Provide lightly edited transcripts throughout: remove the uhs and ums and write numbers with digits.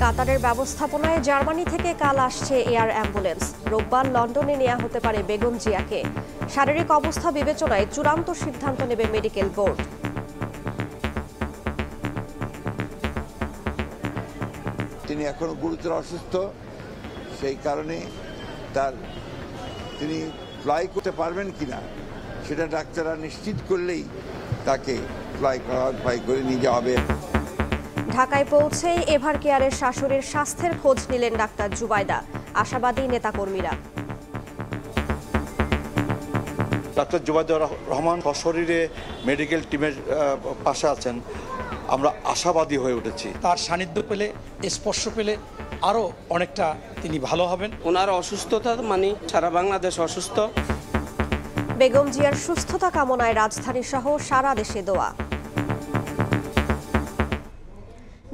কাতারের ব্যবস্থাপনায় জার্মানি থেকে কাল আসছে এয়ার অ্যাম্বুলেন্স। রোববার লন্ডনে নেওয়া হতে পারে বেগম জিয়াকে। শারীরিক অবস্থা বিবেচনায় চূড়ান্ত সিদ্ধান্ত নেবে মেডিকেল বোর্ড। তিনি এখনো গুরুতর অসুস্থ, সেই কারণে তিনি ফ্লাই করতে পারবেন কিনা সেটা ডাক্তাররা নিশ্চিত করলেই তাকে ফ্লাই করে নিয়ে যাওয়া হবে। ঢাকায় পৌঁছেই এভার কেয়ারের শাশুড়ির স্বাস্থ্যের খোঁজ নিলেন ডাক্তার জুবাইদা। আশাবাদী নেতাকর্মীরা। ডাক্তার জুবাইদা রহমান সশরীরে মেডিকেল টিমের পাশে আছেন, আমরা আশাবাদী হয়ে উঠেছি। তার সান্নিধ্য পেলে, স্পর্শ পেলে আরও অনেকটা তিনি ভালো হবেন। ওনার অসুস্থতা মানে সারা বাংলাদেশ অসুস্থ। বেগম জিয়ার সুস্থতা কামনায় রাজধানী সহ সারা দেশে দোয়া।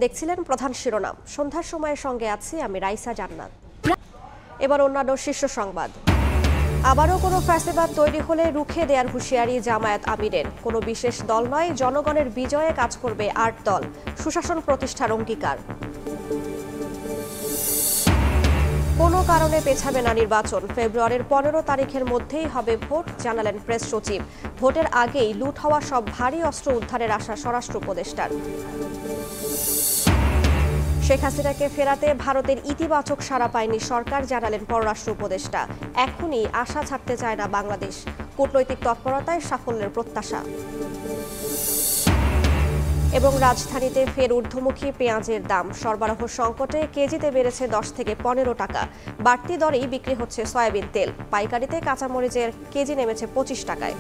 দেখছিলেন প্রধান শিরোনাম। সন্ধ্যার সময়ের সঙ্গে আছি আমি রাইসা জান্নাত। এবার অন্যান্য শীর্ষ সংবাদ। আবারও কোনো ফ্যাসিবাদ তৈরি হলে রুখে দেওয়ার হুঁশিয়ারি জামায়াত আমিরের। কোনো বিশেষ দল নয়, জনগণের বিজয়ে কাজ করবে ৮ দল। সুশাসন প্রতিষ্ঠার অঙ্গীকার। কোনো কারণে পেছাবে না নির্বাচন। ফেব্রুয়ারির ১৫ তারিখের মধ্যেই হবে ভোট, জানালেন প্রেস সচিব। ভোটের আগেই লুট হওয়া সব ভারী অস্ত্র উদ্ধারের আশা স্বরাষ্ট্র উপদেষ্টার। শেখ হাসিনাকে ফেরাতে ভারতের ইতিবাচক সাড়া পায়নি সরকার, জানালেন পররাষ্ট্র উপদেষ্টা। এখনই আশা ছাড়তে চায় না বাংলাদেশ। কূটনৈতিক তৎপরতায় সাফল্যের প্রত্যাশা। এবং রাজধানীতে ফের ঊর্ধ্বমুখী পেঁয়াজের দাম। সরবরাহ সংকটে কেজিতে বেড়েছে ১০ থেকে ১৫ টাকা। বাড়তি দরেই বিক্রি হচ্ছে সয়াবিন তেল। পাইকারিতে কাঁচামরিচের কেজি নেমেছে ২৫ টাকায়।